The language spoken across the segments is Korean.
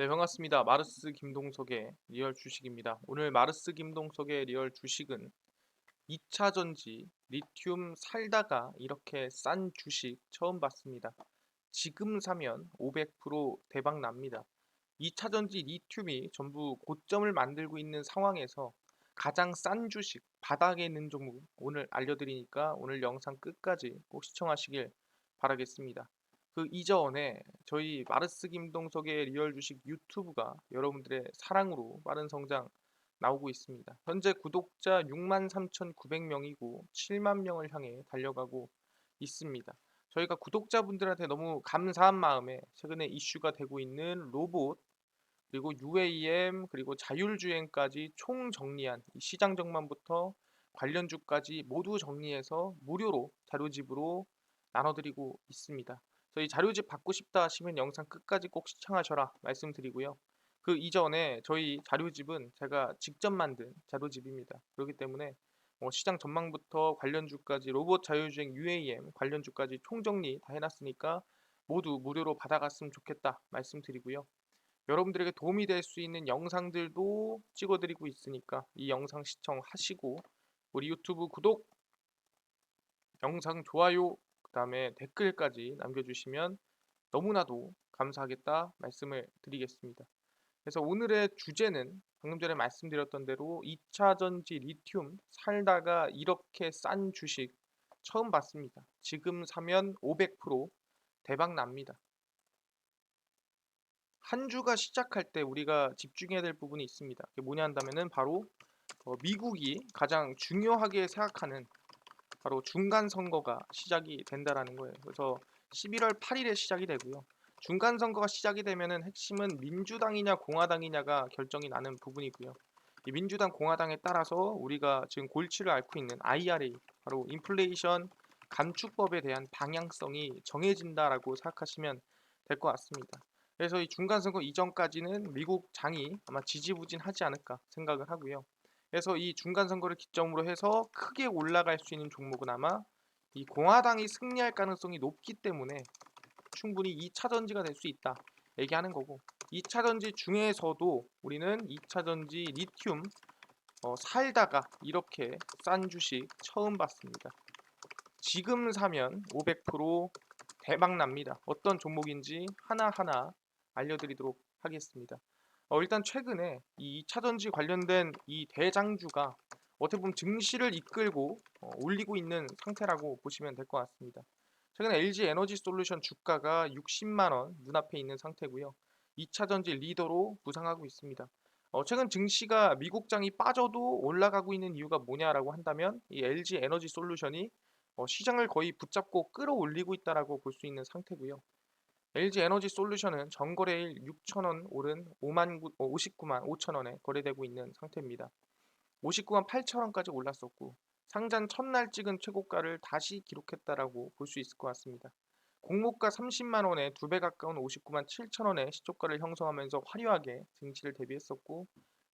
네, 반갑습니다. 마르스 김동석의 리얼 주식입니다. 오늘 마르스 김동석의 리얼 주식은 2차 전지 리튬 살다가 이렇게 싼 주식 처음 봤습니다. 지금 사면 500% 대박 납니다. 2차 전지 리튬이 전부 고점을 만들고 있는 상황에서 가장 싼 주식, 바닥에 있는 종목 오늘 알려드리니까 오늘 영상 끝까지 꼭 시청하시길 바라겠습니다. 그 이전에 저희 마르스 김동석의 리얼 주식 유튜브가 여러분들의 사랑으로 빠른 성장 나오고 있습니다. 현재 구독자 63,900명이고 7만 명을 향해 달려가고 있습니다. 저희가 구독자분들한테 너무 감사한 마음에 최근에 이슈가 되고 있는 로봇 그리고 UAM 그리고 자율주행까지 총 정리한 이 시장 전망부터 관련주까지 모두 정리해서 무료로 자료집으로 나눠드리고 있습니다. 저희 자료집 받고 싶다 하시면 영상 끝까지 꼭 시청하셔라 말씀드리고요. 그 이전에 저희 자료집은 제가 직접 만든 자료집입니다. 그렇기 때문에 시장 전망부터 관련주까지 로봇 자율주행 UAM 관련주까지 총정리 다 해놨으니까 모두 무료로 받아갔으면 좋겠다 말씀드리고요. 여러분들에게 도움이 될 수 있는 영상들도 찍어드리고 있으니까 이 영상 시청하시고 우리 유튜브 구독, 영상 좋아요, 그 다음에 댓글까지 남겨주시면 너무나도 감사하겠다 말씀을 드리겠습니다. 그래서 오늘의 주제는 방금 전에 말씀드렸던 대로 2차 전지 리튬 살다가 이렇게 싼 주식 처음 봤습니다. 지금 사면 500% 대박 납니다. 한 주가 시작할 때 우리가 집중해야 될 부분이 있습니다. 그게 뭐냐 한다면은 바로 미국이 가장 중요하게 생각하는 바로 중간 선거가 시작이 된다라는 거예요. 그래서 11월 8일에 시작이 되고요. 중간 선거가 시작이 되면은 핵심은 민주당이냐 공화당이냐가 결정이 나는 부분이고요. 이 민주당 공화당에 따라서 우리가 지금 골치를 앓고 있는 IRA 바로 인플레이션 감축법에 대한 방향성이 정해진다라고 생각하시면 될 것 같습니다. 그래서 이 중간 선거 이전까지는 미국 장이 아마 지지부진하지 않을까 생각을 하고요. 그래서 이 중간 선거를 기점으로 해서 크게 올라갈 수 있는 종목은 아마 이 공화당이 승리할 가능성이 높기 때문에 충분히 2차 전지가 될 수 있다 얘기하는 거고, 2차 전지 중에서도 우리는 2차 전지 리튬 살다가 이렇게 싼 주식 처음 봤습니다. 지금 사면 500% 대박 납니다. 어떤 종목인지 하나하나 알려드리도록 하겠습니다. 일단 최근에 이 2차 전지 관련된 이 대장주가 어떻게 보면 증시를 이끌고 올리고 있는 상태라고 보시면 될 것 같습니다. 최근에 LG 에너지 솔루션 주가가 60만 원 눈앞에 있는 상태고요. 2차 전지 리더로 부상하고 있습니다. 최근 증시가 미국장이 빠져도 올라가고 있는 이유가 뭐냐라고 한다면 이 LG 에너지 솔루션이 시장을 거의 붙잡고 끌어올리고 있다라고 볼 수 있는 상태고요. LG 에너지 솔루션은 전거래일 6,000원 오른 59만 5천 원에 거래되고 있는 상태입니다. 59만 8천 원까지 올랐었고 상장 첫날 찍은 최고가를 다시 기록했다라고 볼 수 있을 것 같습니다. 공모가 30만 원에 2배 가까운 59만 7천 원의 시초가를 형성하면서 화려하게 증시를 대비했었고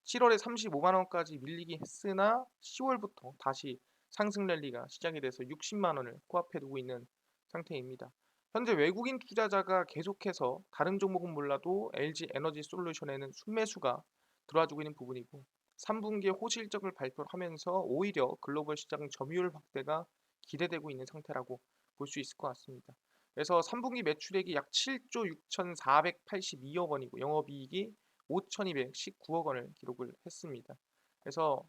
7월에 35만 원까지 밀리긴 했으나 10월부터 다시 상승 랠리가 시작이 돼서 60만 원을 코앞에 두고 있는 상태입니다. 현재 외국인 투자자가 계속해서 다른 종목은 몰라도 LG 에너지 솔루션에는 순매수가 들어와주고 있는 부분이고 3분기에 호실적을 발표하면서 오히려 글로벌 시장 점유율 확대가 기대되고 있는 상태라고 볼 수 있을 것 같습니다. 그래서 3분기 매출액이 약 7조 6,482억 원이고 영업이익이 5,219억 원을 기록을 했습니다. 그래서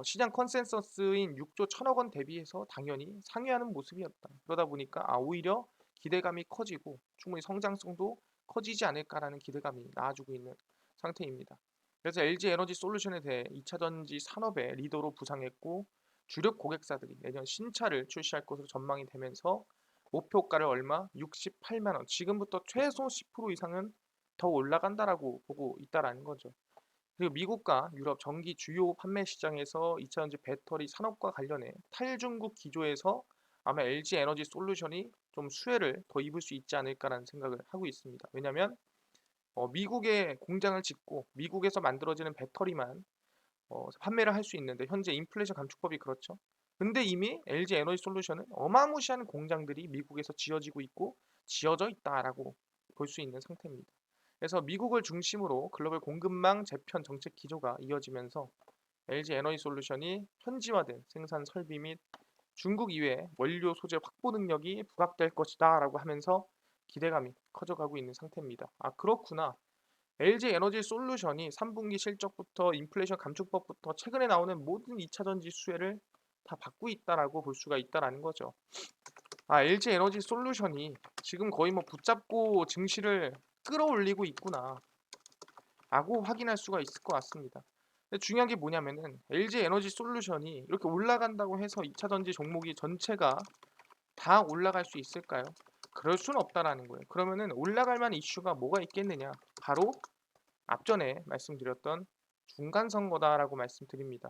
시장 컨센서스인 6조 1천억 원 대비해서 당연히 상회하는 모습이었다. 그러다 보니까 오히려 기대감이 커지고 충분히 성장성도 커지지 않을까라는 기대감이 나아지고 있는 상태입니다. 그래서 LG 에너지 솔루션에 대해 2차 전지 산업의 리더로 부상했고 주력 고객사들이 내년 신차를 출시할 것으로 전망이 되면서 목표가를 얼마? 68만 원. 지금부터 최소 10% 이상은 더 올라간다라고 보고 있다라는 거죠. 그리고 미국과 유럽 전기 주요 판매 시장에서 2차 전지 배터리 산업과 관련해 탈중국 기조에서 아마 LG 에너지 솔루션이 좀 수혜를 더 입을 수 있지 않을까라는 생각을 하고 있습니다. 왜냐하면 미국에 공장을 짓고 미국에서 만들어지는 배터리만 판매를 할 수 있는데 현재 인플레이션 감축법이 그렇죠. 근데 이미 LG 에너지 솔루션은 어마무시한 공장들이 미국에서 지어지고 있고 지어져 있다라고 볼 수 있는 상태입니다. 그래서 미국을 중심으로 글로벌 공급망 재편 정책 기조가 이어지면서 LG 에너지 솔루션이 현지화된 생산 설비 및 중국 이외 원료 소재 확보 능력이 부각될 것이다라고 하면서 기대감이 커져가고 있는 상태입니다. 아, 그렇구나. LG 에너지 솔루션이 3분기 실적부터 인플레이션 감축법부터 최근에 나오는 모든 2차 전지 수혜를 다 받고 있다라고 볼 수가 있다라는 거죠. 아, LG 에너지 솔루션이 지금 거의 뭐 붙잡고 증시를 끌어올리고 있구나 라고 확인할 수가 있을 것 같습니다. 근데 중요한 게 뭐냐면은 LG 에너지 솔루션이 이렇게 올라간다고 해서 2차 전지 종목이 전체가 다 올라갈 수 있을까요? 그럴 수는 없다라는 거예요. 그러면은 올라갈 만한 이슈가 뭐가 있겠느냐? 바로 앞전에 말씀드렸던 중간 선거다라고 말씀드립니다.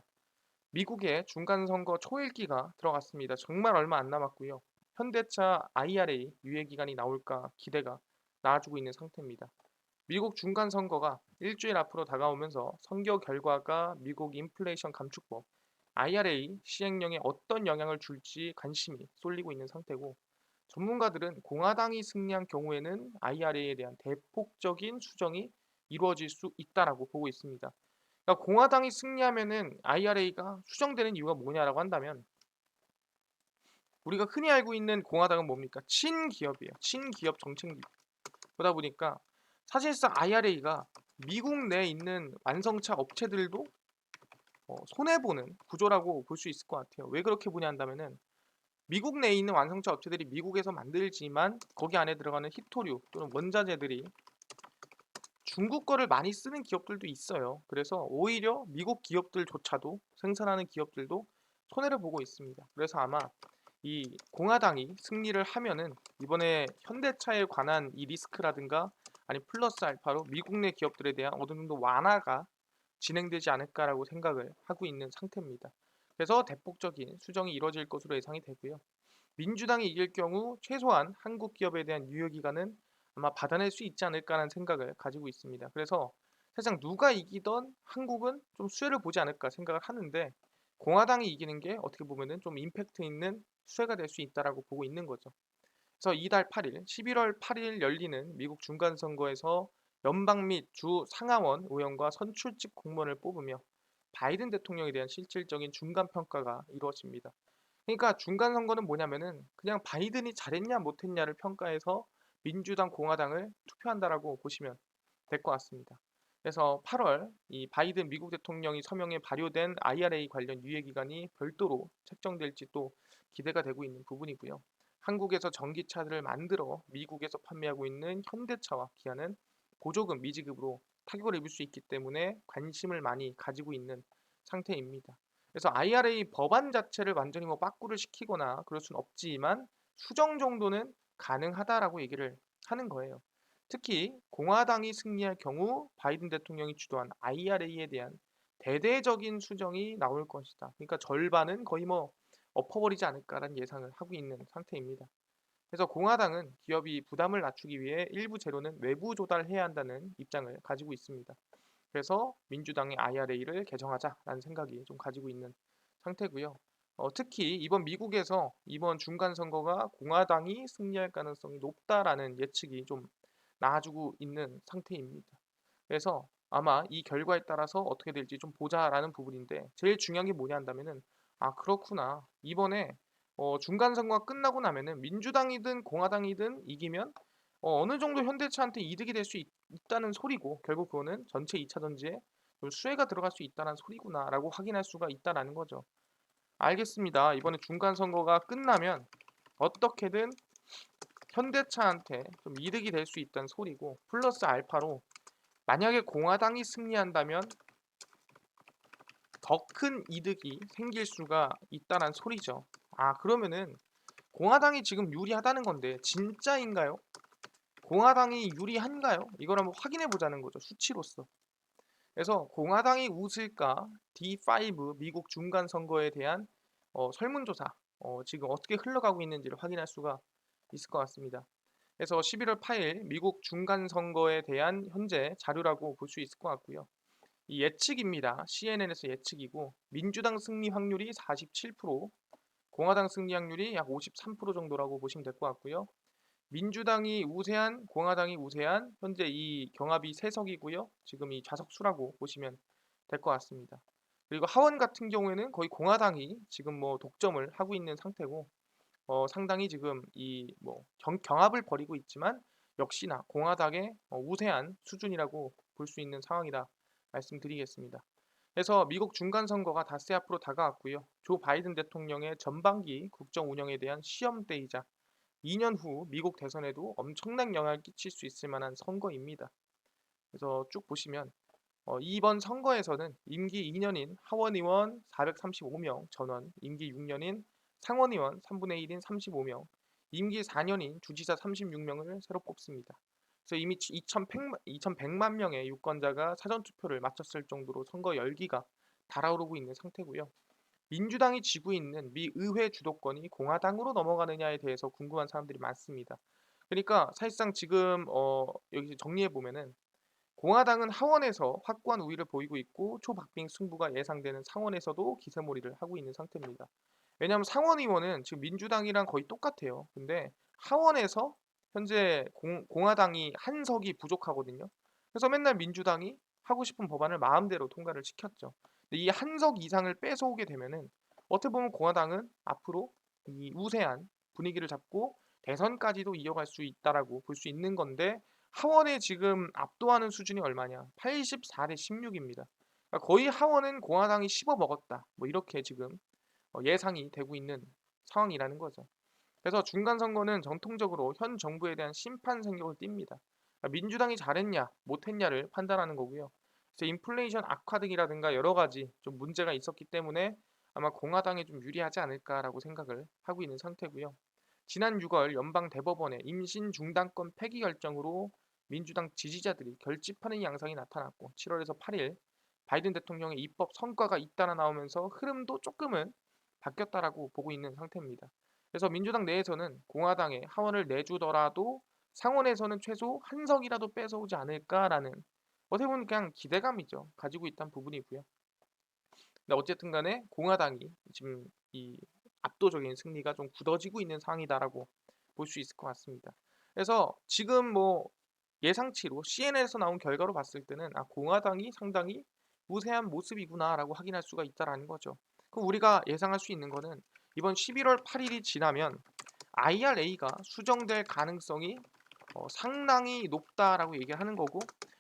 미국의 중간 선거 초읽기가 들어갔습니다. 정말 얼마 안 남았고요. 현대차 IRA 유예 기간이 나올까 기대가 나아지고 있는 상태입니다. 미국 중간 선거가 일주일 앞으로 다가오면서 선거 결과가 미국 인플레이션 감축법 IRA 시행령에 어떤 영향을 줄지 관심이 쏠리고 있는 상태고 전문가들은 공화당이 승리한 경우에는 IRA에 대한 대폭적인 수정이 이루어질 수 있다라고 보고 있습니다. 그러니까 공화당이 승리하면은 IRA가 수정되는 이유가 뭐냐라고 한다면 우리가 흔히 알고 있는 공화당은 뭡니까? 친기업이에요. 친기업 정책이다 보니까 사실상 IRA가 미국 내에 있는 완성차 업체들도 손해보는 구조라고 볼 수 있을 것 같아요. 왜 그렇게 보냐 한다면은 미국 내에 있는 완성차 업체들이 미국에서 만들지만 거기 안에 들어가는 히토류 또는 원자재들이 중국 거를 많이 쓰는 기업들도 있어요. 그래서 오히려 미국 기업들조차도 생산하는 기업들도 손해를 보고 있습니다. 그래서 아마 이 공화당이 승리를 하면은 이번에 현대차에 관한 이 리스크라든가 아니 플러스 알파로 미국 내 기업들에 대한 어느 정도 완화가 진행되지 않을까라고 생각을 하고 있는 상태입니다. 그래서 대폭적인 수정이 이뤄질 것으로 예상이 되고요. 민주당이 이길 경우 최소한 한국 기업에 대한 유효 기간은 아마 받아낼 수 있지 않을까라는 생각을 가지고 있습니다. 그래서 사실상 누가 이기던 한국은 좀 수혜를 보지 않을까 생각을 하는데 공화당이 이기는 게 어떻게 보면은 좀 임팩트 있는 수혜가 될 수 있다라고 보고 있는 거죠. 그래서 이달 8일, 11월 8일 열리는 미국 중간 선거에서 연방 및 주 상하원 의원과 선출직 공무원을 뽑으며 바이든 대통령에 대한 실질적인 중간 평가가 이루어집니다. 그러니까 중간 선거는 뭐냐면은 그냥 바이든이 잘했냐 못했냐를 평가해서 민주당, 공화당을 투표한다라고 보시면 될 것 같습니다. 그래서 8월 이 바이든 미국 대통령이 서명에 발효된 IRA 관련 유예 기간이 별도로 책정될지 또 기대가 되고 있는 부분이고요. 한국에서 전기차를 만들어 미국에서 판매하고 있는 현대차와 기아는 보조금 미지급으로 타격을 입을 수 있기 때문에 관심을 많이 가지고 있는 상태입니다. 그래서 IRA 법안 자체를 완전히 뭐 빠꾸를 시키거나 그럴 수는 없지만 수정 정도는 가능하다라고 얘기를 하는 거예요. 특히 공화당이 승리할 경우 바이든 대통령이 주도한 IRA에 대한 대대적인 수정이 나올 것이다. 그러니까 절반은 거의 뭐 엎어버리지 않을까라는 예상을 하고 있는 상태입니다. 그래서 공화당은 기업이 부담을 낮추기 위해 일부 재료는 외부 조달해야 한다는 입장을 가지고 있습니다. 그래서 민주당의 IRA를 개정하자라는 생각이 좀 가지고 있는 상태고요. 특히 이번 미국에서 이번 중간 선거가 공화당이 승리할 가능성이 높다라는 예측이 좀 나아지고 있는 상태입니다. 그래서 아마 이 결과에 따라서 어떻게 될지 좀 보자라는 부분인데 제일 중요한 게 뭐냐 한다면은 아 그렇구나 이번에 중간 선거가 끝나고 나면은 민주당이든 공화당이든 이기면 어느 정도 현대차한테 이득이 될 수 있다는 소리고 결국 그거는 전체 2차 전지에 좀 수혜가 들어갈 수 있다는 소리구나라고 확인할 수가 있다라는 거죠. 알겠습니다. 이번에 중간 선거가 끝나면 어떻게든 현대차한테 좀 이득이 될 수 있다는 소리고 플러스 알파로 만약에 공화당이 승리한다면 더 큰 이득이 생길 수가 있다는 소리죠. 아 그러면은 공화당이 지금 유리하다는 건데 진짜인가요? 공화당이 유리한가요? 이걸 한번 확인해 보자는 거죠. 수치로서. 그래서 공화당이 웃을까? D5 미국 중간 선거에 대한 설문조사 지금 어떻게 흘러가고 있는지를 확인할 수가 있을 것 같습니다. 그래서 11월 8일 미국 중간 선거에 대한 현재 자료라고 볼 수 있을 것 같고요. 이 예측입니다. CNN에서 예측이고 민주당 승리 확률이 47%, 공화당 승리 확률이 약 53% 정도라고 보시면 될 것 같고요. 민주당이 우세한, 공화당이 우세한 현재 이 경합이 세석이고요. 지금 이 좌석수라고 보시면 될 것 같습니다. 그리고 하원 같은 경우에는 거의 공화당이 지금 뭐 독점을 하고 있는 상태고 상당히 지금 이 뭐 경합을 벌이고 있지만 역시나 공화당의 우세한 수준이라고 볼 수 있는 상황이다 말씀드리겠습니다. 그래서 미국 중간 선거가 닷새 앞으로 다가왔고요. 조 바이든 대통령의 전반기 국정 운영에 대한 시험대이자 2년 후 미국 대선에도 엄청난 영향을 끼칠 수 있을 만한 선거입니다. 그래서 쭉 보시면 이번 선거에서는 임기 2년인 하원의원 435명 전원, 임기 6년인 상원의원 3분의 1인 35명, 임기 4년인 주지사 36명을 새로 뽑습니다. 그래서 이미 2,100만 명의 유권자가 사전투표를 마쳤을 정도로 선거 열기가 달아오르고 있는 상태고요. 민주당이 쥐고 있는 미 의회 주도권이 공화당으로 넘어가느냐에 대해서 궁금한 사람들이 많습니다. 그러니까 사실상 지금 여기 정리해 보면은 공화당은 하원에서 확고한 우위를 보이고 있고 초박빙 승부가 예상되는 상원에서도 기세몰이를 하고 있는 상태입니다. 왜냐하면 상원 의원은 지금 민주당이랑 거의 똑같아요. 근데 하원에서 현재 공화당이 한 석이 부족하거든요. 그래서 맨날 민주당이 하고 싶은 법안을 마음대로 통과를 시켰죠. 근데 이 한 석 이상을 뺏어오게 되면은 어떻게 보면 공화당은 앞으로 이 우세한 분위기를 잡고 대선까지도 이어갈 수 있다라고 볼 수 있는 건데 하원에 지금 압도하는 수준이 얼마냐? 84대 16입니다. 그러니까 거의 하원은 공화당이 씹어 먹었다. 뭐 이렇게 지금 예상이 되고 있는 상황이라는 거죠. 그래서 중간 선거는 전통적으로 현 정부에 대한 심판 생각을 띱니다. 그러니까 민주당이 잘했냐, 못했냐를 판단하는 거고요. 그래서 인플레이션 악화 등이라든가 여러 가지 좀 문제가 있었기 때문에 아마 공화당에 좀 유리하지 않을까라고 생각을 하고 있는 상태고요. 지난 6월 연방 대법원의 임신 중단권 폐기 결정으로 민주당 지지자들이 결집하는 양상이 나타났고 7월에서 8일 바이든 대통령의 입법 성과가 잇따라 나오면서 흐름도 조금은 바뀌었다라고 보고 있는 상태입니다. 그래서 민주당 내에서는 공화당에 하원을 내주더라도 상원에서는 최소 한 석이라도 뺏어오지 않을까라는 어떻게 보면 그냥 기대감이죠. 가지고 있다는 부분이고요. 근데 어쨌든 간에 공화당이 지금 이 압도적인 승리가 좀 굳어지고 있는 상황이다라고 볼 수 있을 것 같습니다. 그래서 지금 뭐 예상치로 CNN에서 나온 결과로 봤을 때는 공화당이 상당히 우세한 모습이구나라고 확인할 수가 있다라는 거죠. 그럼 우리가 예상할 수 있는 거는 이번 11월 8일이 지나면 IRA가 수정될 가능성이 상당히 높다라고 얘기를 하는 거고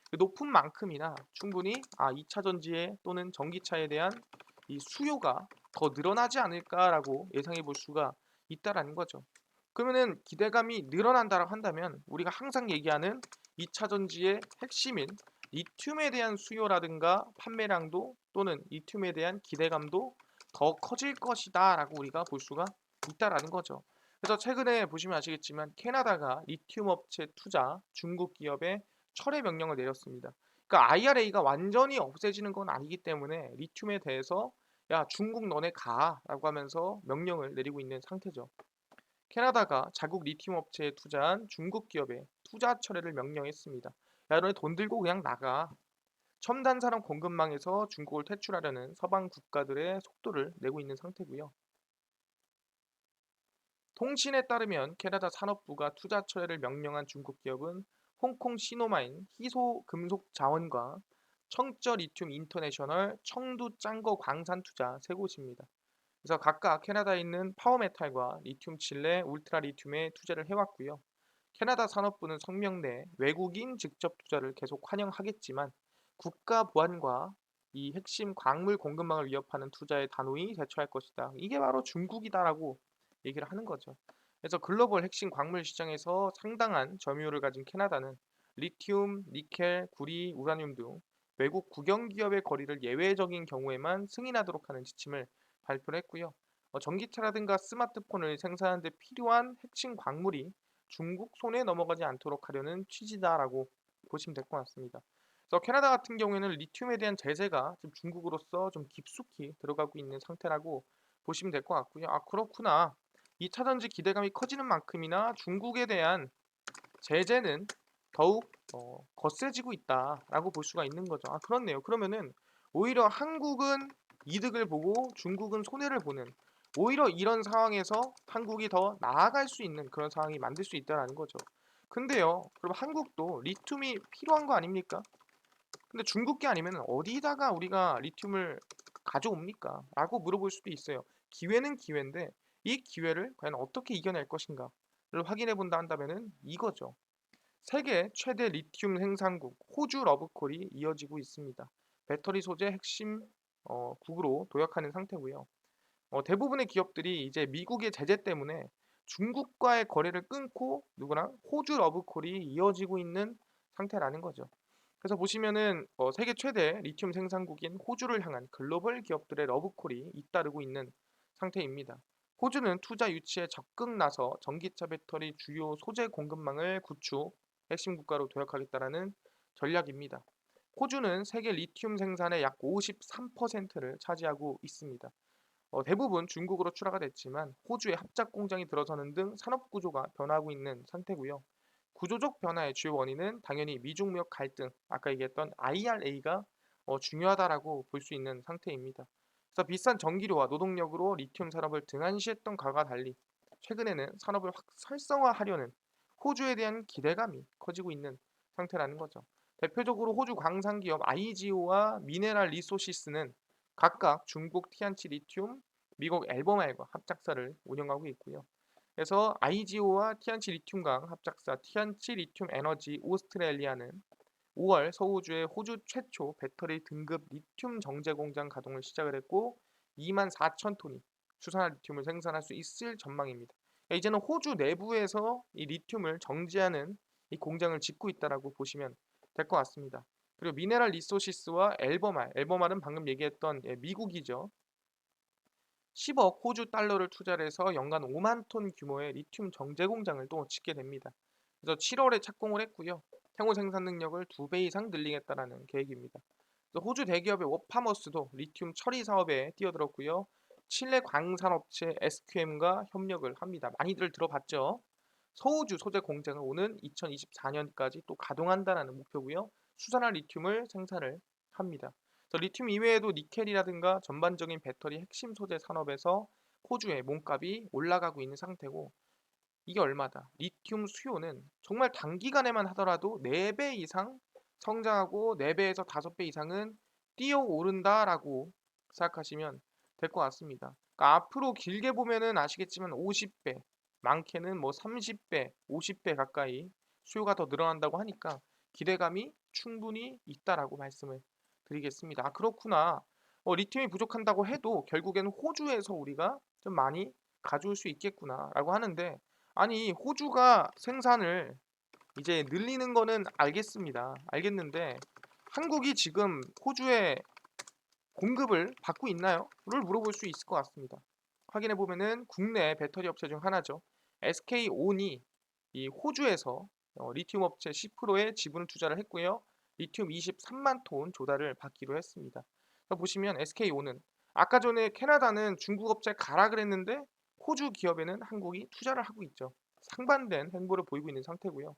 그 높은 만큼이나 충분히 2차 전지에 또는 전기차에 대한 이 수요가 더 늘어나지 않을까라고 예상해 볼 수가 있다라는 거죠. 그러면은 기대감이 늘어난다고 한다면 우리가 항상 얘기하는 2차 전지의 핵심인 리튬에 대한 수요라든가 판매량도 또는 리튬에 대한 기대감도 더 커질 것이다라고 우리가 볼 수가 있다라는 거죠. 그래서 최근에 보시면 아시겠지만 캐나다가 리튬 업체 투자 중국 기업에 철회 명령을 내렸습니다. 그러니까 IRA가 완전히 없애지는 건 아니기 때문에 리튬에 대해서 야 중국 너네 가라고 하면서 명령을 내리고 있는 상태죠. 캐나다가 자국 리튬 업체에 투자한 중국 기업에 투자 철회를 명령했습니다. 야 너네 돈 들고 그냥 나가. 첨단 산업 공급망에서 중국을 퇴출하려는 서방 국가들의 속도를 내고 있는 상태고요. 통신에 따르면 캐나다 산업부가 투자 철회를 명령한 중국 기업은 홍콩 시노마인 희소금속자원과 청저 리튬 인터내셔널 청두 짱거 광산 투자 세 곳입니다. 그래서 각각 캐나다에 있는 파워메탈과 리튬 칠레 울트라 리튬에 투자를 해왔고요. 캐나다 산업부는 성명 내에 외국인 직접 투자를 계속 환영하겠지만 국가 보안과 이 핵심 광물 공급망을 위협하는 투자에 단호히 대처할 것이다. 이게 바로 중국이다라고 얘기를 하는 거죠. 그래서 글로벌 핵심 광물 시장에서 상당한 점유율을 가진 캐나다는 리튬, 니켈, 구리, 우라늄 등 외국 국영 기업의 거래를 예외적인 경우에만 승인하도록 하는 지침을 발표를 했고요. 전기차라든가 스마트폰을 생산하는 데 필요한 핵심 광물이 중국 손에 넘어가지 않도록 하려는 취지다라고 보시면 될 것 같습니다. 그래서 캐나다 같은 경우에는 리튬에 대한 제재가 지금 중국으로서 좀 깊숙이 들어가고 있는 상태라고 보시면 될 것 같고요. 그렇구나. 2차 전지 기대감이 커지는 만큼이나 중국에 대한 제재는 더욱 거세지고 있다라고 볼 수가 있는 거죠. 그렇네요. 그러면은 오히려 한국은 이득을 보고 중국은 손해를 보는 오히려 이런 상황에서 한국이 더 나아갈 수 있는 그런 상황이 만들 수 있다라는 거죠. 근데요, 그럼 한국도 리튬이 필요한 거 아닙니까? 근데 중국 게 아니면 어디다가 우리가 리튬을 가져옵니까? 라고 물어볼 수도 있어요. 기회는 기회인데 이 기회를 과연 어떻게 이겨낼 것인가를 확인해 본다 한다면은 이거죠. 세계 최대 리튬 생산국 호주 러브콜이 이어지고 있습니다. 배터리 소재 핵심 국으로 도약하는 상태고요. 대부분의 기업들이 이제 미국의 제재 때문에 중국과의 거래를 끊고 누구랑 호주 러브콜이 이어지고 있는 상태라는 거죠. 그래서 보시면은 세계 최대 리튬 생산국인 호주를 향한 글로벌 기업들의 러브콜이 잇따르고 있는 상태입니다. 호주는 투자 유치에 적극 나서 전기차 배터리 주요 소재 공급망을 구축, 핵심 국가로 도약하겠다라는 전략입니다. 호주는 세계 리튬 생산의 약 53%를 차지하고 있습니다. 대부분 중국으로 출하가 됐지만 호주에 합작 공장이 들어서는 등 산업 구조가 변화하고 있는 상태고요. 구조적 변화의 주요 원인은 당연히 미중 무역 갈등, 아까 얘기했던 IRA가 중요하다라고 볼 수 있는 상태입니다. 그래서 비싼 전기료와 노동력으로 리튬 산업을 등한시했던 과거와 달리 최근에는 산업을 활성화하려는 호주에 대한 기대감이 커지고 있는 상태라는 거죠. 대표적으로 호주 광산 기업 IGO와 미네랄 리소시스는 각각 중국 티안치 리튬, 미국 엘버말과 합작사를 운영하고 있고요. 그래서 IGO와 티안치 리튬강 합작사 티안치 리튬 에너지 오스트레일리아는 5월 서호주의 호주 최초 배터리 등급 리튬 정제 공장 가동을 시작을 했고 2만 4천 톤이 수산화 리튬을 생산할 수 있을 전망입니다. 그러니까 이제는 호주 내부에서 이 리튬을 정제하는 이 공장을 짓고 있다라고 보시면 될 것 같습니다. 그리고 미네랄 리소시스와 엘버말은 방금 얘기했던 미국이죠. 10억 호주 달러를 투자를 해서 연간 5만 톤 규모의 리튬 정제 공장을 또 짓게 됩니다. 그래서 7월에 착공을 했고요. 향후 생산 능력을 2배 이상 늘리겠다라는 계획입니다. 그래서 호주 대기업의 워파머스도 리튬 처리 사업에 뛰어들었고요. 칠레 광산업체 SQM과 협력을 합니다. 많이들 들어봤죠? 서우주 소재 공장을 오는 2024년까지 또 가동한다는 목표고요. 수산화 리튬을 생산을 합니다. 리튬 이외에도 니켈이라든가 전반적인 배터리 핵심 소재 산업에서 호주의 몸값이 올라가고 있는 상태고 이게 얼마다? 리튬 수요는 정말 단기간에만 하더라도 4배 이상 성장하고 4배에서 5배 이상은 뛰어오른다라고 생각하시면 될 것 같습니다. 그러니까 앞으로 길게 보면은 아시겠지만 50배, 많게는 뭐 30배, 50배 가까이 수요가 더 늘어난다고 하니까 기대감이 충분히 있다라고 말씀을 드리겠습니다. 아, 그렇구나. 리튬이 부족한다고 해도 결국에는 호주에서 우리가 좀 많이 가져올 수 있겠구나라고 하는데 아니 호주가 생산을 이제 늘리는 거는 알겠습니다. 알겠는데 한국이 지금 호주에 공급을 받고 있나요? 를 물어볼 수 있을 것 같습니다. 확인해 보면은 국내 배터리 업체 중 하나죠. SK온이 이 호주에서 리튬 업체 10%의 지분 투자를 했고요. 리튬 23만 톤 조달을 받기로 했습니다. 보시면 SK온은 아까 전에 캐나다는 중국 업체 가라 그랬는데 호주 기업에는 한국이 투자를 하고 있죠. 상반된 행보를 보이고 있는 상태고요.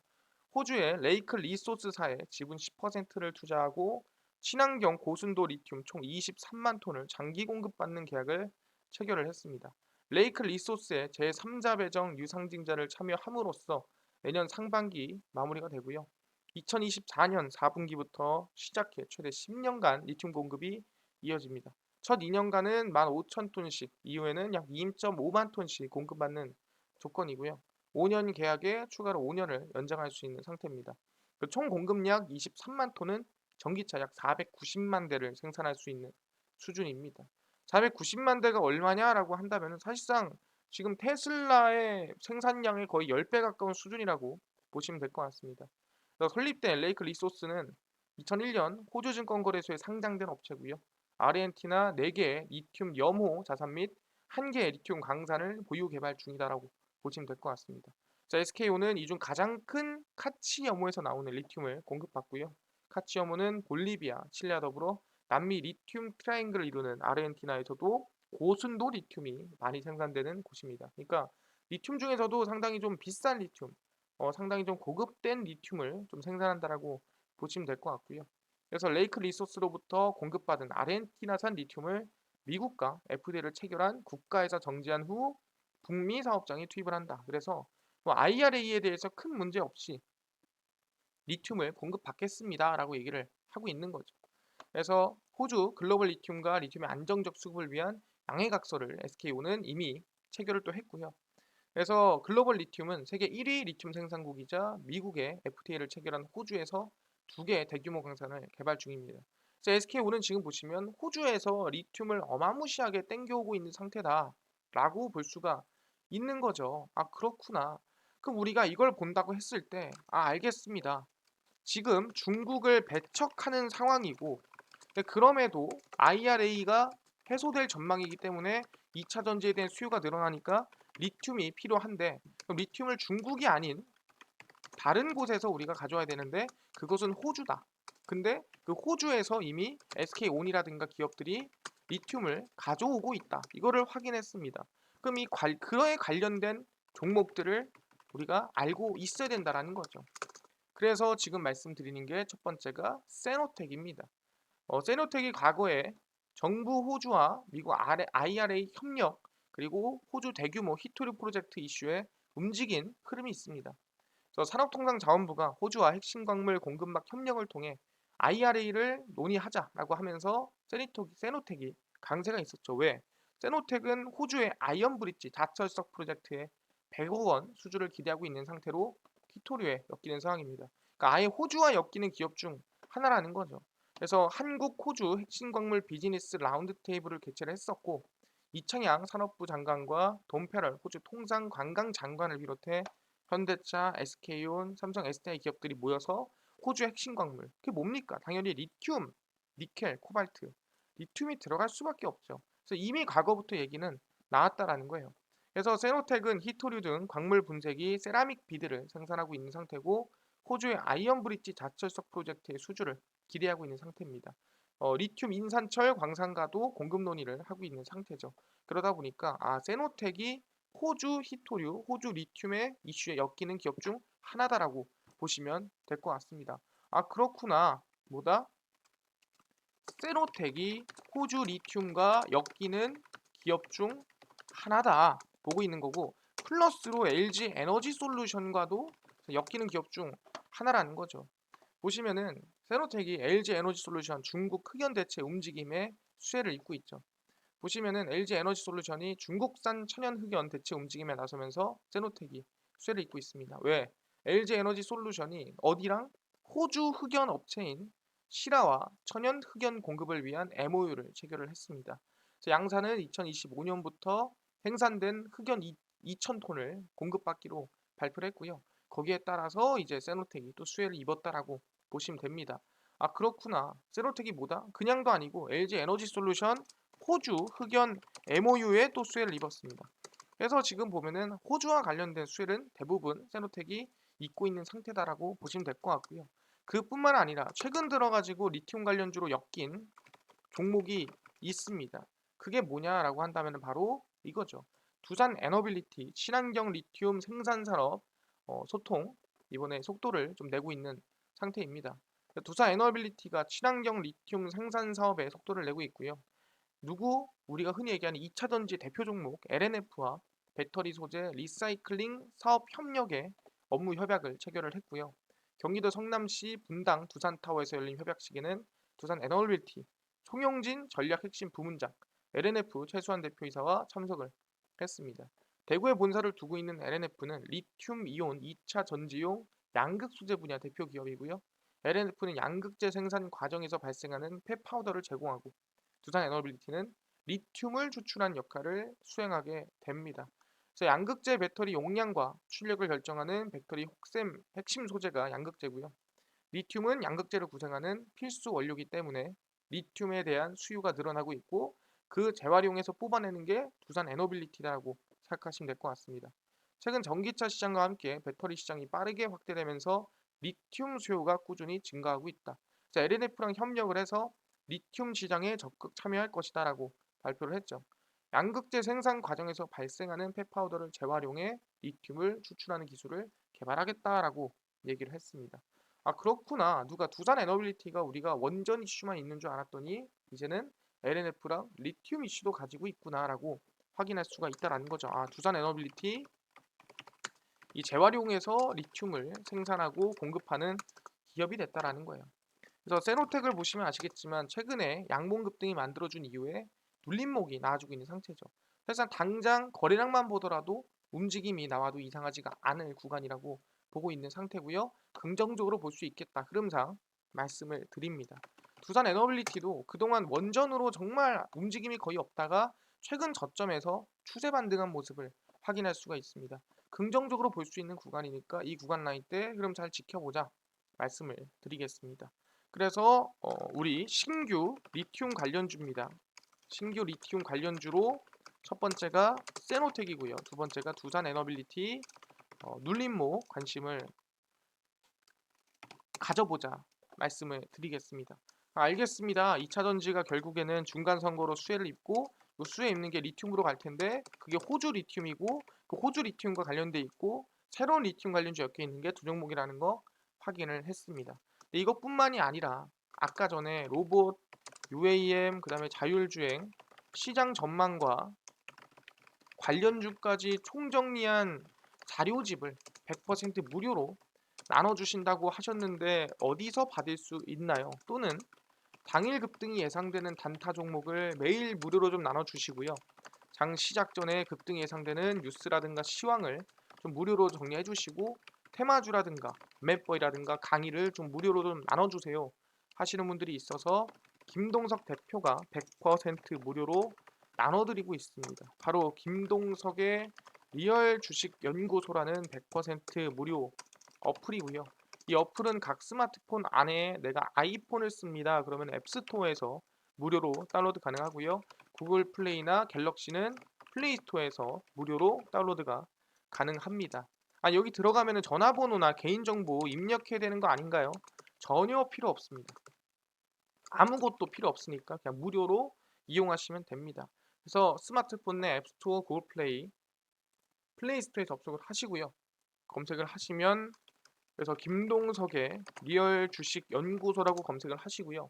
호주의 레이크 리소스사에 지분 10%를 투자하고 친환경 고순도 리튬 총 23만 톤을 장기 공급받는 계약을 체결을 했습니다. 레이크 리소스의 제3자 배정 유상증자를 참여함으로써 내년 상반기 마무리가 되고요. 2024년 4분기부터 시작해 최대 10년간 리튬 공급이 이어집니다. 첫 2년간은 15,000톤씩, 이후에는 약 2.5만 톤씩 공급받는 조건이고요. 5년 계약에 추가로 5년을 연장할 수 있는 상태입니다. 총 공급량 23만 톤은 전기차 약 490만 대를 생산할 수 있는 수준입니다. 490만 대가 얼마냐라고 한다면 사실상 지금 테슬라의 생산량의 거의 10배 가까운 수준이라고 보시면 될 것 같습니다. 설립된 레이크 리소스는 2001년 호주증권거래소에 상장된 업체고요. 아르헨티나 4개의 리튬 염호 자산 및 1개의 리튬 강산을 보유 개발 중이다라고 보시면 될 것 같습니다. SK온은 이 중 가장 큰 카치 염호에서 나오는 리튬을 공급받고요. 카치 염호는 볼리비아, 칠레와 더불어 남미 리튬 트라이앵글을 이루는 아르헨티나에서도 고순도 리튬이 많이 생산되는 곳입니다. 그러니까 리튬 중에서도 상당히 좀 비싼 리튬, 상당히 좀 고급된 리튬을 좀 생산한다라고 보시면 될 것 같고요. 그래서 레이크 리소스로부터 공급받은 아르헨티나산 리튬을 미국과 FTA를 체결한 국가에서 정지한 후 북미 사업장이 투입을 한다. 그래서 뭐 IRA에 대해서 큰 문제 없이 리튬을 공급받겠습니다라고 얘기를 하고 있는 거죠. 그래서 호주 글로벌 리튬과 리튬의 안정적 수급을 위한 양해각서를 SK온은 이미 체결을 또 했고요. 그래서 글로벌 리튬은 세계 1위 리튬 생산국이자 미국의 FTA를 체결한 호주에서 두 개의 대규모 광산을 개발 중입니다. 그래서 SK온은 지금 보시면 호주에서 리튬을 어마무시하게 땡겨오고 있는 상태다라고 볼 수가 있는 거죠. 아, 그렇구나. 그럼 우리가 이걸 본다고 했을 때, 아, 알겠습니다. 지금 중국을 배척하는 상황이고, 그럼에도 IRA가 해소될 전망이기 때문에 2차 전지에 대한 수요가 늘어나니까 리튬이 필요한데, 그럼 리튬을 중국이 아닌 다른 곳에서 우리가 가져와야 되는데 그것은 호주다. 근데 그 호주에서 이미 SK온이라든가 기업들이 리튬을 가져오고 있다. 이거를 확인했습니다. 그럼 그거에 관련된 종목들을 우리가 알고 있어야 된다라는 거죠. 그래서 지금 말씀드리는 게 첫 번째가 세노텍입니다. 세노텍이 과거에 정부 호주와 미국 IRA 협력 그리고 호주 대규모 히토류 프로젝트 이슈에 움직인 흐름이 있습니다. 그래서 산업통상자원부가 호주와 핵심 광물 공급막 협력을 통해 IRA를 논의하자라고 하면서 세노텍이 강세가 있었죠. 왜? 세노텍은 호주의 아이언 브릿지 다철석 프로젝트에 100억 원 수주를 기대하고 있는 상태로 히토류에 엮이는 상황입니다. 그러니까 아예 호주와 엮이는 기업 중 하나라는 거죠. 그래서 한국 호주 핵심 광물 비즈니스 라운드 테이블을 개최를 했었고 이창양 산업부 장관과 돈페럴 호주 통상 관광 장관을 비롯해 현대차, SK온, 삼성 SDI 기업들이 모여서 호주 핵심 광물 그게 뭡니까? 당연히 리튬, 니켈, 코발트, 리튬이 들어갈 수밖에 없죠. 그래서 이미 과거부터 얘기는 나왔다라는 거예요. 그래서 세노텍은 히토류 등 광물 분쇄기, 세라믹 비드를 생산하고 있는 상태고 호주의 아이언 브릿지 자철석 프로젝트의 수주를 기대하고 있는 상태입니다. 리튬 인산철 광산가도 공급 논의를 하고 있는 상태죠. 그러다 보니까 세노텍이 호주 히토류, 호주 리튬의 이슈에 엮이는 기업 중 하나다라고 보시면 될 것 같습니다. 아, 그렇구나. 뭐다? 세노텍이 호주 리튬과 엮이는 기업 중 하나다 보고 있는 거고 플러스로 LG 에너지 솔루션과도 엮이는 기업 중 하나라는 거죠. 보시면은 세노텍이 LG 에너지 솔루션 중국 흑연 대체 움직임에 수혜를 잇고 있죠. 보시면은 LG 에너지 솔루션이 중국산 천연 흑연 대체 움직임에 나서면서 세노텍이 수혜를 잇고 있습니다. 왜? LG 에너지 솔루션이 어디랑 호주 흑연 업체인 시라와 천연 흑연 공급을 위한 MOU를 체결을 했습니다. 양사는 2025년부터 생산된 흑연 2,000톤을 공급받기로 발표를 했고요. 거기에 따라서 이제 세노텍이 또 수혜를 입었다라고 보시면 됩니다. 아, 그렇구나. 세노텍이 뭐다? 그냥도 아니고 LG 에너지 솔루션 호주 흑연 MOU에 또 수혜를 입었습니다. 그래서 지금 보면은 호주와 관련된 수혜는 대부분 세노텍이 입고 있는 상태다라고 보시면 될 것 같고요. 그뿐만 아니라 최근 들어가지고 리튬 관련주로 엮인 종목이 있습니다. 그게 뭐냐라고 한다면 바로 이거죠. 두산 에너빌리티 친환경 리튬 생산 산업 소통 이번에 속도를 좀 내고 있는 상태입니다. 두산 에너빌리티가 친환경 리튬 생산 사업에 속도를 내고 있고요. 우리가 흔히 얘기하는 2차 전지 대표 종목 LNF와 배터리 소재 리사이클링 사업 협력에 업무 협약을 체결을 했고요. 경기도 성남시 분당 두산타워에서 열린 협약식에는 두산 에너빌리티 송영진 전략 핵심 부문장 LNF 최수환 대표이사와 참석을 했습니다. 대구에 본사를 두고 있는 LNF는 리튬 이온 2차 전지용 양극 소재 분야 대표 기업이고요. LNF는 양극재 생산 과정에서 발생하는 폐파우더를 제공하고 두산 에너빌리티는 리튬을 추출한 역할을 수행하게 됩니다. 그래서 양극재 배터리 용량과 출력을 결정하는 배터리 핵심 소재가 양극재고요. 리튬은 양극재를 구성하는 필수 원료이기 때문에 리튬에 대한 수요가 늘어나고 있고 그 재활용해서 뽑아내는 게 두산 에너빌리티라고 생각하시면 될 것 같습니다. 최근 전기차 시장과 함께 배터리 시장이 빠르게 확대되면서 리튬 수요가 꾸준히 증가하고 있다. LNF랑 협력을 해서 리튬 시장에 적극 참여할 것이다라고 발표를 했죠. 양극재 생산 과정에서 발생하는 폐파우더를 재활용해 리튬을 추출하는 기술을 개발하겠다라고 얘기를 했습니다. 아, 그렇구나. 누가 두산 에너빌리티가 우리가 원전 이슈만 있는 줄 알았더니 이제는 LNF랑 리튬 이슈도 가지고 있구나라고 확인할 수가 있다라는 거죠. 두산 에너빌리티 이 재활용해서 리튬을 생산하고 공급하는 기업이 됐다라는 거예요. 그래서 세노텍을 보시면 아시겠지만 최근에 양봉 급등이 만들어준 이후에 눌림목이 나와주고 있는 상태죠. 사실상 당장 거래량만 보더라도 움직임이 나와도 이상하지가 않을 구간이라고 보고 있는 상태고요. 긍정적으로 볼 수 있겠다 흐름상 말씀을 드립니다. 두산 에너빌리티도 그동안 원전으로 정말 움직임이 거의 없다가 최근 저점에서 추세 반등한 모습을 확인할 수가 있습니다. 긍정적으로 볼 수 있는 구간이니까 이 구간 라인 때 흐름 잘 지켜보자 말씀을 드리겠습니다. 그래서 우리 신규 리튬 관련주입니다. 신규 리튬 관련주로 첫 번째가 세노텍이고요. 두 번째가 두산 에너빌리티 눌림목 관심을 가져보자 말씀을 드리겠습니다. 알겠습니다. 2차 전지가 결국에는 중간 선거로 수혜를 입고 그 수혜 입는 게 리튬으로 갈 텐데 그게 호주 리튬이고 그 호주 리튬과 관련돼 있고 새로운 리튬 관련주 엮여 있는 게 두 종목이라는 거 확인을 했습니다. 근데 이것뿐만이 아니라 아까 전에 로봇, UAM, 그다음에 자율주행 시장 전망과 관련주까지 총정리한 자료집을 100% 무료로 나눠주신다고 하셨는데 어디서 받을 수 있나요? 또는 당일 급등이 예상되는 단타 종목을 매일 무료로 좀 나눠주시고요. 장 시작 전에 급등이 예상되는 뉴스라든가 시황을 좀 무료로 정리해 주시고 테마주라든가 맵버이라든가 강의를 좀 무료로 좀 나눠주세요 하시는 분들이 있어서 김동석 대표가 100% 무료로 나눠드리고 있습니다. 바로 김동석의 리얼 주식 연구소라는 100% 무료 어플이고요. 이 어플은 각 스마트폰 안에 내가 아이폰을 씁니다. 그러면 앱스토어에서 무료로 다운로드 가능하고요. 구글 플레이나 갤럭시는 플레이 스토어에서 무료로 다운로드가 가능합니다. 여기 들어가면 전화번호나 개인정보 입력해야 되는 거 아닌가요? 전혀 필요 없습니다. 아무것도 필요 없으니까 그냥 무료로 이용하시면 됩니다. 그래서 스마트폰 내 앱스토어, 구글 플레이, 플레이 스토어에 접속을 하시고요. 검색을 하시면 그래서 김동석의 리얼 주식 연구소라고 검색을 하시고요.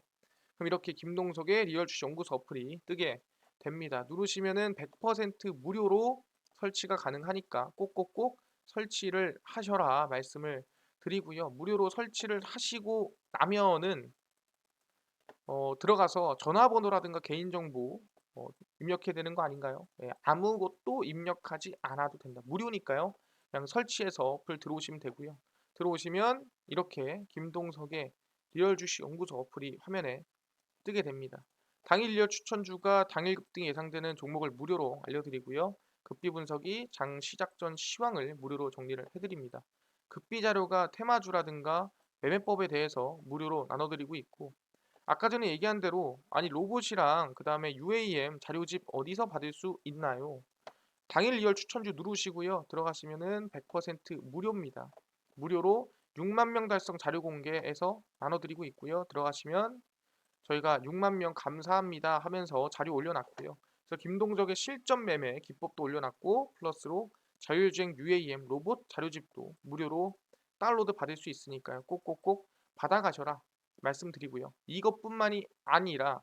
그럼 이렇게 김동석의 리얼 주식 연구소 어플이 뜨게 됩니다. 누르시면은 100% 무료로 설치가 가능하니까 꼭꼭꼭 설치를 하셔라 말씀을 드리고요. 무료로 설치를 하시고 나면은 들어가서 전화번호라든가 개인정보 입력해야 되는 거 아닌가요? 네, 아무것도 입력하지 않아도 된다. 무료니까요. 그냥 설치해서 어플 들어오시면 되고요. 들어오시면 이렇게 김동석의 리얼 주식 연구소 어플이 화면에 뜨게 됩니다. 당일 리얼 추천주가 당일 급등이 예상되는 종목을 무료로 알려드리고요. 급비 분석이 장 시작 전 시황을 무료로 정리를 해드립니다. 급비 자료가 테마주라든가 매매법에 대해서 무료로 나눠드리고 있고 아까 전에 얘기한 대로 로봇이랑 그 다음에 UAM 자료집 어디서 받을 수 있나요? 당일 리얼 추천주 누르시고요. 들어가시면은 100% 무료입니다. 무료로 6만 명 달성 자료 공개에서 나눠드리고 있고요. 들어가시면 저희가 6만 명 감사합니다 하면서 자료 올려놨고요. 그래서 김동적의 실전 매매 기법도 올려놨고 플러스로 자율주행 UAM 로봇 자료집도 무료로 다운로드 받을 수 있으니까요. 꼭꼭꼭 받아가셔라 말씀드리고요. 이것뿐만이 아니라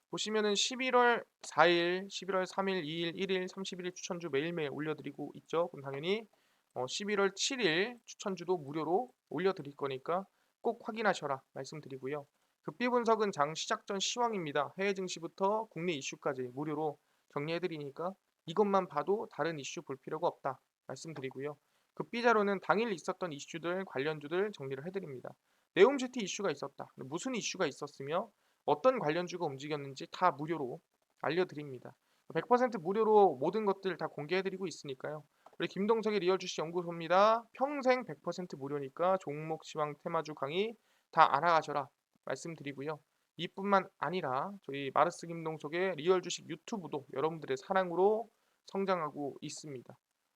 보시면은 11월 4일, 11월 3일, 2일, 1일, 31일 추천주 매일매일 올려드리고 있죠. 그럼 당연히 11월 7일 추천주도 무료로 올려드릴 거니까 꼭 확인하셔라 말씀드리고요. 급비 분석은 장 시작 전 시황입니다. 해외 증시부터 국내 이슈까지 무료로 정리해드리니까 이것만 봐도 다른 이슈 볼 필요가 없다 말씀드리고요. 급비 자료는 당일 있었던 이슈들 관련주들 정리를 해드립니다. 네옴시티 이슈가 있었다. 무슨 이슈가 있었으며 어떤 관련주가 움직였는지 다 무료로 알려드립니다. 100% 무료로 모든 것들 다 공개해드리고 있으니까요. 우리 김동석의 리얼 주식 연구소입니다. 평생 100% 무료니까 종목 시황 테마주 강의 다 알아가셔라 말씀드리고요. 이뿐만 아니라 저희 마르스 김동석의 리얼 주식 유튜브도 여러분들의 사랑으로 성장하고 있습니다.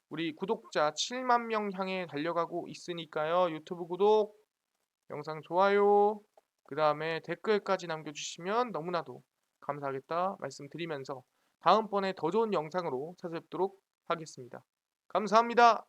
우리 구독자 7만 명 향해 달려가고 있으니까요. 유튜브 구독, 영상 좋아요, 그 다음에 댓글까지 남겨주시면 너무나도 감사하겠다 말씀드리면서 다음번에 더 좋은 영상으로 찾아뵙도록 하겠습니다. 감사합니다.